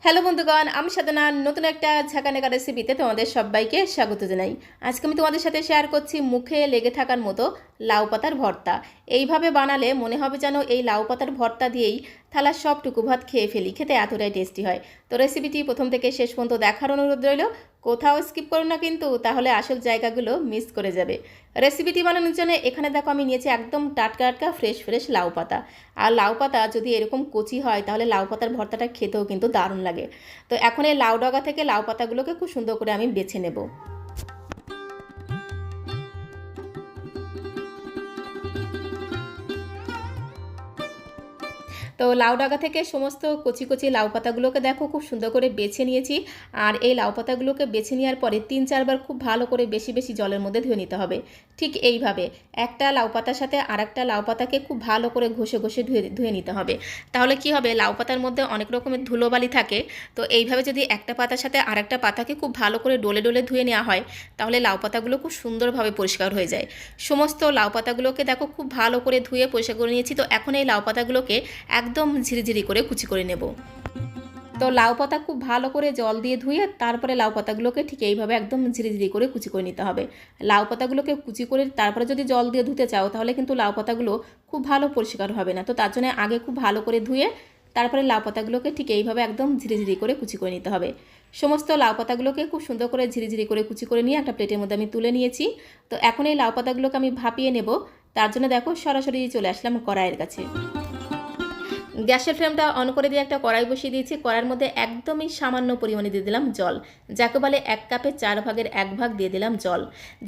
Hello বন্ধুগণ, আমি সাধনা নতুন একটা ঝাঁকানাকা রেসিপিতে তোমাদের সবাইকে স্বাগত জানাই। আজকে আমি তোমাদের সাথে শেয়ার করছি মুখে লেগে থাকার মতো লাউ পাতার ভর্তা। এইভাবে বানালে মনে হবে যেন এই লাউ পাতার ভর্তা দিয়েই থালার সবটুকু ভাত খেয়ে ফেলি, খেতে এতটাই টেস্টি হয়। তো রেসিপিটি প্রথম থেকে শেষ পর্যন্ত দেখার অনুরোধ রইল, কোথাও স্কিপ করো না কিন্তু, তাহলে আসল জায়গাগুলো মিস করে যাবে। রেসিপিটি বানানোর জন্য এখানে দেখো আমি নিয়েছি একদম টাটকা টাটকা ফ্রেশ ফ্রেশ লাউ পাতা। আর লাউ পাতা যদি এরকম কচি হয় তাহলে লাউ পাতার ভর্তাটা খেতেও কিন্তু দারুণ লাগে। তো এখন এই লাউ ডগা থেকে লাউ পাতাগুলোকে খুব সুন্দর করে আমি বেছে নেব। তো লাউ ডাগা থেকে সমস্ত কচি কচি লাউ পাতাগুলোকে দেখো খুব সুন্দর করে বেছে নিয়েছি। আর এই লাউ পাতাগুলোকে বেছে নেওয়ার পরে 3-4 বার খুব ভালো করে বেশি বেশি জলের মধ্যে ধুয়ে নিতে হবে। ঠিক এইভাবে একটা লাউ পাতার সাথে আরেকটা লাউ পাতাকে খুব ভালো করে ঘষে ঘষে ধুয়ে ধুয়ে নিতে হবে। তাহলে কি হবে, লাউ পাতার মধ্যে অনেক রকমের ধুলোবালি থাকে। তো এইভাবে যদি একটা পাতার সাথে আরেকটা পাতাকে খুব ভালো করে ডলে ডলে ধুয়ে নেওয়া হয় তাহলে লাউ পাতাগুলো খুব সুন্দরভাবে পরিষ্কার হয়ে যায়। সমস্ত লাউ পাতাগুলোকে দেখো খুব ভালো করে ধুয়ে পরিষ্কার করে নিয়েছি। তো এখন এই লাউ পাতাগুলোকে একদম ঝিরিঝিরি করে কুচি করে নেব। তো লাউ পাতা খুব ভালো করে জল দিয়ে ধুয়ে তারপরে লাউ পাতাগুলোকে ঠিক এইভাবে একদম ঝিরিঝিরি করে কুচি করে নিতে হবে। লাউ পাতাগুলোকে কুচি করে তারপরে যদি জল দিয়ে ধুতে চাও তাহলে কিন্তু লাউ পাতাগুলো খুব ভালো পরিষ্কার হবে না। তো তার জন্য আগে খুব ভালো করে ধুয়ে তারপরে লাউ পাতাগুলোকে ঠিক এইভাবে একদম ঝিরিঝিরি করে কুচি করে নিতে হবে। সমস্ত লাউ পাতাগুলোকে খুব সুন্দর করে ঝিরিঝিরি করে কুচি করে নিয়ে একটা প্লেটের মধ্যে আমি তুলে নিয়েছি। তো এখন এই লাউ পাতাগুলোকে আমি ভাপিয়ে নেব। তার জন্য দেখো সরাসরি চলে আসলাম কড়াইয়ের কাছে। গ্যাসের ফ্লেমটা অন করে দিয়ে একটা কড়াই বসিয়ে দিয়েছি। কড়াইয়ের মধ্যে একদমই সামান্য পরিমাণে দিয়ে দিলাম জল, যাকে বলে 1 কাপে 4 ভাগের 1 ভাগ দিয়ে দিলাম জল।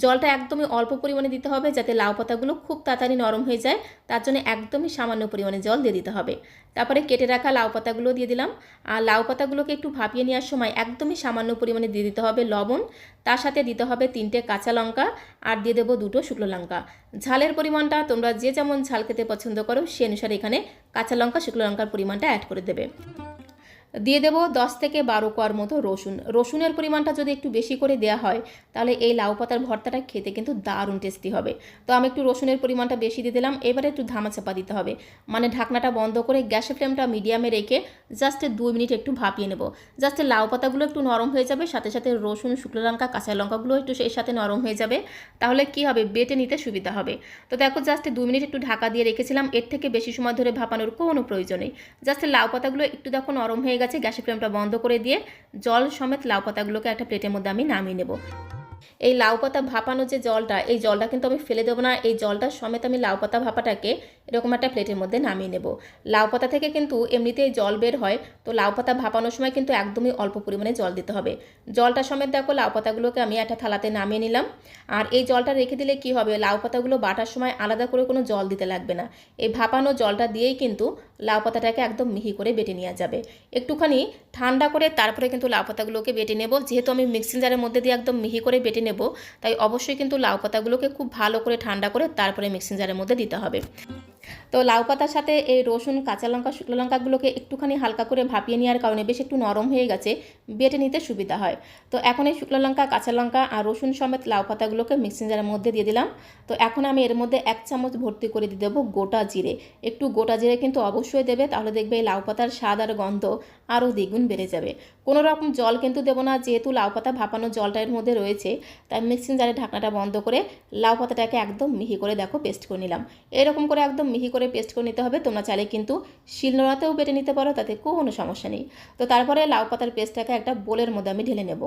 জলটা একদমই অল্প পরিমাণে দিতে হবে যাতে লাউ পাতাগুলো খুব তাড়াতাড়ি নরম হয়ে যায়, তার জন্য একদমই সামান্য পরিমাণে জল দিয়ে দিতে হবে। তারপরে কেটে রাখা লাউ পাতাগুলো দিয়ে দিলাম। আর লাউ পাতাগুলোকে একটু ভাপিয়ে নেওয়ার সময় একদমই সামান্য পরিমাণে দিয়ে দিতে হবে লবণ, তার সাথে দিতে হবে 3টে কাঁচা লঙ্কা, আর দিয়ে দেবো 2টো শুকনো লঙ্কা। ঝালের পরিমাণটা তোমরা যে যেমন ঝাল খেতে পছন্দ করো সে অনুসারে এখানে কাঁচা লঙ্কা শুকনো লঙ্কার পরিমাণটা অ্যাড করে দেবে। দিয়ে দেবো 10 থেকে 12 কোয়ার মতো রসুন। রসুনের পরিমাণটা যদি একটু বেশি করে দেওয়া হয় তাহলে এই লাউ পাতার ভর্তাটা খেতে কিন্তু দারুণ টেস্টি হবে। তো আমি একটু রসুনের পরিমাণটা বেশি দিয়ে দিলাম। এবারে একটু ধামাচাপা দিতে হবে, মানে ঢাকনাটা বন্ধ করে গ্যাসের ফ্লেমটা মিডিয়ামে রেখে জাস্ট 2 মিনিট একটু ভাপিয়ে নেব। জাস্ট লাউ পাতাগুলো একটু নরম হয়ে যাবে, সাথে সাথে রসুন শুকনো লঙ্কা কাঁচা লঙ্কাগুলো একটু সেই সাথে নরম হয়ে যাবে। তাহলে কি হবে, বেটে নিতে সুবিধা হবে। তো দেখো জাস্ট 2 মিনিট একটু ঢাকা দিয়ে রেখেছিলাম, এর থেকে বেশি সময় ধরে ভাপানোর কোনো প্রয়োজন নেই। জাস্ট লাউ পাতাগুলো একটু দেখো নরম হয়ে গেছে, গ্যাসের ফ্লেমটা বন্ধ করে দিয়ে জল সমেত লাউ পাতাগুলোকে একটা প্লেটের মধ্যে আমি নামিয়ে নেব। এই লাউ পাতা ভাপানো যে জলটা, এই জলটা কিন্তু আমি ফেলে দেবো না, এই জলটা সমেত আমি লাউ পাতা ভাপাটাকে এরকম একটা প্লেটের মধ্যে নামিয়ে নেব। লাউ পাতা থেকে কিন্তু এমনিতেই জল বের হয়, তো লাউ পাতা ভাপানোর সময় কিন্তু একদমই অল্প পরিমাণে জল দিতে হবে। জলটা সমেত দেখো লাউ পাতাগুলোকে আমি একটা থালাতে নামিয়ে নিলাম। আর এই জলটা রেখে দিলে কি হবে, লাউ পাতাগুলো বাটার সময় আলাদা করে কোনো জল দিতে লাগবে না। এই ভাপানো জলটা দিয়েই কিন্তু লাউ পাতাটাকে একদম মিহি করে বেটে নেওয়া যাবে। একটুখানি ঠান্ডা করে তারপরে কিন্তু লাউ পাতাগুলোকে বেটে নেব। যেহেতু আমি মিক্সিং জারের মধ্যে দিয়ে একদম মিহি করে বেটে নেব, তাই অবশ্যই কিন্তু লাউ পাতাগুলোকে খুব ভালো করে ঠান্ডা করে তারপরে মিক্সিং জারের মধ্যে দিতে হবে। তো লাউ পাতার সাথে এই রসুন কাঁচা লঙ্কা শুকনো লঙ্কাগুলোকে একটুখানি হালকা করে ভাপিয়ে নেওয়ার কারণে বেশ একটু নরম হয়ে গেছে, বেটে নিতে সুবিধা হয়। তো এখন এই শুকনো লঙ্কা কাঁচা লঙ্কা আর রসুন সমেত লাউ পাতাগুলোকে মিক্সিং জারের মধ্যে দিয়ে দিলাম। তো এখন আমি এর মধ্যে 1 চামচ ভর্তি করে দিয়ে দেবো গোটা জিরে। একটু গোটা জিরে কিন্তু অবশ্যই দেবে, তাহলে দেখবে এই লাউ পাতার স্বাদ আর গন্ধ আরও দ্বিগুণ বেড়ে যাবে। কোনো রকম জল কিন্তু দেবো না, যেহেতু লাউ পাতা ভাপানো জলটা এর মধ্যে রয়েছে, তাই মিক্সিং জারের ঢাকনাটা বন্ধ করে লাউ পাতাটাকে একদম মিহি করে দেখো পেস্ট করে নিলাম। এরকম করে একদম মিহি করে পেস্ট করে নিতে হবে। তোমরা চাইলে কিন্তু শিলনোড়াতেও বেটে নিতে পারো, তাতে কোনো সমস্যা নেই। তো তারপরে লাউ পাতার পেস্টটাকে একটা বোলের মধ্যে আমি ঢেলে নেব।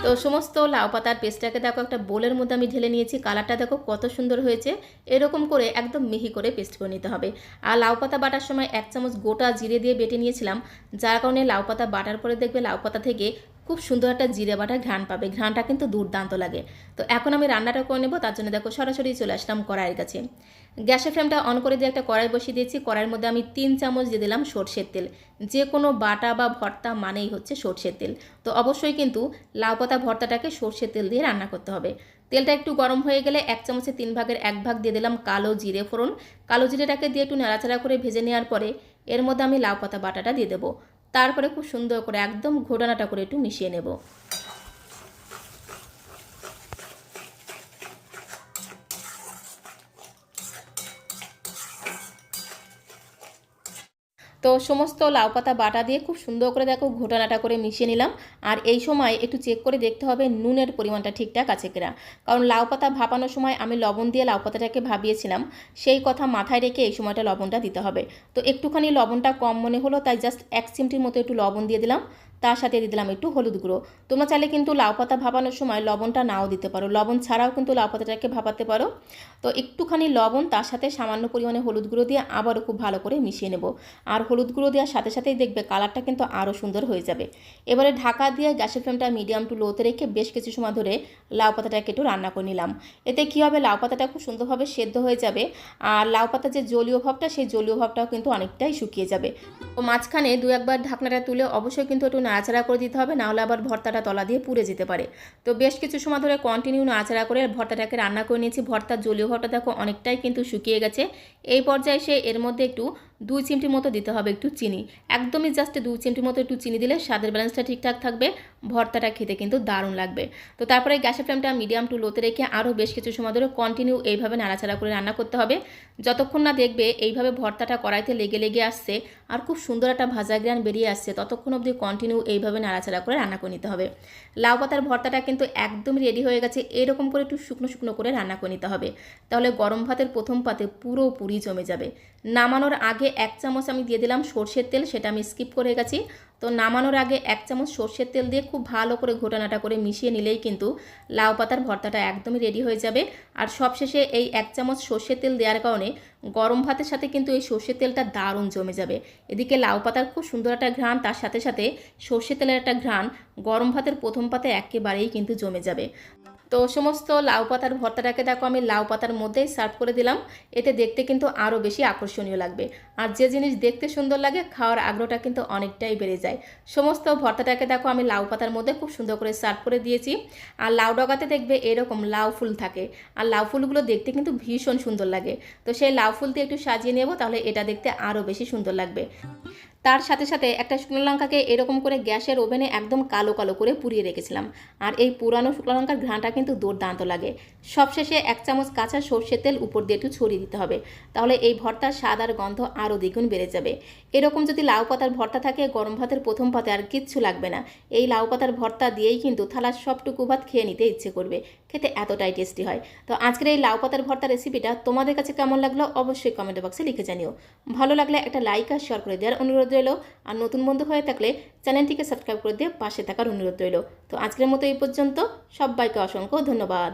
তো সমস্ত লাউ পাতার পেস্টটাকে দেখো একটা বোলের মধ্যে আমি ঢেলে নিয়েছি। কালারটা দেখো কত সুন্দর হয়েছে। এরকম করে একদম মিহি করে পেস্ট করে নিতে হবে। আর লাউ পাতা বাটার সময় 1 চামচ গোটা জিরে দিয়ে বেটে নিয়েছিলাম, যার কারণে লাউ পাতা বাটার পরে দেখবে লাউ পাতা থেকে খুব সুন্দর একটা জিরে বাটার ঘ্রাণ পাবে। ঘ্রাণটা কিন্তু দুর্দান্ত লাগে। তো এখন আমি রান্নাটা করে নেব, তার জন্য দেখো সরাসরি চলে আসলাম কড়াইয়ের কাছে। গ্যাসের ফ্লেমটা অন করে দিয়ে একটা কড়াই বসিয়ে দিয়েছি। কড়াইয়ের মধ্যে আমি 3 চামচ দিয়ে দিলাম সরষের তেল। যে কোনো বাটা বা ভর্তা মানেই হচ্ছে সরষের তেল। তো অবশ্যই কিন্তু লাউ পাতা ভর্তাটাকে সরষের তেল দিয়ে রান্না করতে হবে। তেলটা একটু গরম হয়ে গেলে 1 চামচে 3 ভাগের 1 ভাগ দিয়ে দিলাম কালো জিরে ফোড়ন। কালো জিরেটাকে দিয়ে একটু নাড়াচাড়া করে ভেজে নেওয়ার পরে এর মধ্যে আমি লাউ পাতা বাটাটা দিয়ে দেবো। তারপরে খুব সুন্দর করে একদম ঘোটানাটা করে একটু মিশিয়ে নেব। তো সমস্ত লাউ পাতা বাটা দিয়ে খুব সুন্দর করে দেখো ঘোটানাটা করে মিশিয়ে নিলাম। আর এই সময় একটু চেক করে দেখতে হবে নুনের পরিমাণটা ঠিকঠাক আছে কিনা, কারণ লাউ পাতা ভাপানোর সময় আমি লবণ দিয়ে লাউ পাতাটাকে ভাবিয়েছিলাম, সেই কথা মাথায় রেখে এই সময়টা লবণটা দিতে হবে। তো একটুখানি লবণটা কম মনে হলো, তাই জাস্ট 1 চিমটির মতো একটু লবণ দিয়ে দিলাম। তার সাথে দিয়ে দিলাম একটু হলুদ গুঁড়ো। তোমরা চাইলে কিন্তু লাউ পাতা ভাপানোর সময় লবণটা নাও দিতে পারো, লবণ ছাড়াও কিন্তু লাউ পাতাটাকে ভাপাতে পারো। তো একটুখানি লবণ, তার সাথে সামান্য পরিমাণে হলুদ গুঁড়ো দিয়ে আবারও খুব ভালো করে মিশিয়ে নেব। আর হলুদ গুঁড়ো দেওয়ার সাথে সাথেই দেখবে কালারটা কিন্তু আরও সুন্দর হয়ে যাবে। এবারে ঢাকা দিয়ে গ্যাসের ফ্লেমটা মিডিয়াম টু লোতে রেখে বেশ কিছু সময় ধরে লাউ পাতাটাকে একটু রান্না করে নিলাম। এতে কী হবে, লাউ পাতাটা খুব সুন্দরভাবে সেদ্ধ হয়ে যাবে, আর লাউ পাতার যে জলীয় ভাবটা, সেই জলীয় ভাবটাও কিন্তু অনেকটাই শুকিয়ে যাবে। তো মাঝখানে 2-1 বার ঢাকনাটা তুলে অবশ্যই কিন্তু একটু নাড়াচাড়া করে দিতে হবে, নাহলে আবার ভর্তাটা তলা দিয়ে পুড়ে যেতে পারে। তো বেশ কিছু সময় ধরে কন্টিনিউ নাড়াচাড়া করে ভর্তাটাকে রান্না করে নিয়েছি। ভর্তার জলীয় ভাবটা দেখো অনেকটাই কিন্তু শুকিয়ে গেছে। এই পর্যায়ে এসে এর মধ্যে একটু 2 চিমটি মতো দিতে হবে একটু চিনি, একদমই জাস্ট 2 চিমটি মতো একটু চিনি দিলে স্বাদের ব্যালেন্সটা ঠিকঠাক থাকবে, ভর্তাটা খেতে কিন্তু দারুণ লাগবে। তো তারপরে গ্যাসের ফ্লেমটা মিডিয়াম টু লোতে রেখে আরও বেশ কিছু সময় ধরে কন্টিনিউ এইভাবে নাড়াচাড়া করে রান্না করতে হবে, যতক্ষণ না দেখবে এইভাবে ভর্তাটা কড়াইতে লেগে লেগে আসছে আর খুব সুন্দর একটা ভাজা গ্রান বেরিয়ে আসছে, ততক্ষণ অবধি কন্টিনিউ এইভাবে নাড়াচাড়া করে রান্না করে নিতে হবে। লাউ পাতার ভর্তাটা কিন্তু একদমই রেডি হয়ে গেছে, এরকম করে একটু শুকনো শুকনো করে রান্না করে নিতে হবে, তাহলে গরম ভাতের প্রথম পাতে পুরোপুরি জমে যাবে। নামানোর আগে 1 চামচ আমি দিয়ে দিলাম সর্ষের তেল, সেটা আমি স্কিপ করে গেছি। তো নামানোর আগে 1 চামচ সর্ষের তেল দিয়ে খুব ভালো করে ঘোটানাটা করে মিশিয়ে নিলেই কিন্তু লাউ পাতার ভর্তাটা একদমই রেডি হয়ে যাবে। আর সবশেষে এই 1 চামচ সর্ষের তেল দেওয়ার কারণে গরম ভাতের সাথে কিন্তু এই সর্ষের তেলটা দারুণ জমে যাবে। এদিকে লাউ পাতার খুব সুন্দর একটা ঘ্রাণ, তার সাথে সাথে সর্ষের তেলের একটা ঘ্রাণ গরম ভাতের প্রথম পাতে একেবারেই কিন্তু জমে যাবে। তো সমস্ত লাউ পাতার ভর্তাটাকে দেখো আমি লাউ পাতার মধ্যেই সার্ভ করে দিলাম, এতে দেখতে কিন্তু আরও বেশি আকর্ষণীয় লাগবে। আর যে জিনিস দেখতে সুন্দর লাগে, খাওয়ার আগ্রহটা কিন্তু অনেকটাই বেড়ে যায়। সমস্ত ভর্তাটাকে দেখো আমি লাউ পাতার মধ্যে খুব সুন্দর করে সার্ভ করে দিয়েছি। আর লাউ ডগাতে দেখবে এরকম লাউ ফুল থাকে, আর লাউ ফুলগুলো দেখতে কিন্তু ভীষণ সুন্দর লাগে। তো সেই লাউ ফুল দিয়ে একটু সাজিয়ে নেব, তাহলে এটা দেখতে আরও বেশি সুন্দর লাগবে। তার সাথে সাথে একটা শুকনো লঙ্কাকে এরকম করে গ্যাসের ওভেনে একদম কালো কালো করে পুড়িয়ে রেখেছিলাম, আর এই পুরানো শুকনো লঙ্কার ঘ্রাণটা কিন্তু দুর্দান্ত লাগে। সবশেষে 1 চামচ কাঁচা সর্ষের তেল উপর দিয়ে একটু ছড়িয়ে দিতে হবে, তাহলে এই ভর্তার স্বাদ আর গন্ধ আরও দ্বিগুণ বেড়ে যাবে। এরকম যদি লাউ পাতার ভর্তা থাকে, গরম ভাতের প্রথম পাতে আর কিচ্ছু লাগবে না, এই লাউ পাতার ভর্তা দিয়েই কিন্তু থালার সবটুকু ভাত খেয়ে নিতে ইচ্ছে করবে, খেতে এতটাই টেস্টি হয়। তো আজকের এই লাউ পাতার ভর্তা রেসিপিটা তোমাদের কাছে কেমন লাগলো অবশ্যই কমেন্ট বক্সে লিখে জানিও। ভালো লাগলে একটা লাইক আর শেয়ার করে দেওয়ার অনুরোধ রইল, আর নতুন বন্ধু হয়ে থাকলে চ্যানেলটিকে সাবস্ক্রাইব করে দিয়ে পাশে থাকার অনুরোধ রইল। তো আজকের মতো এই পর্যন্ত, সবাইকে অসংখ্য ধন্যবাদ।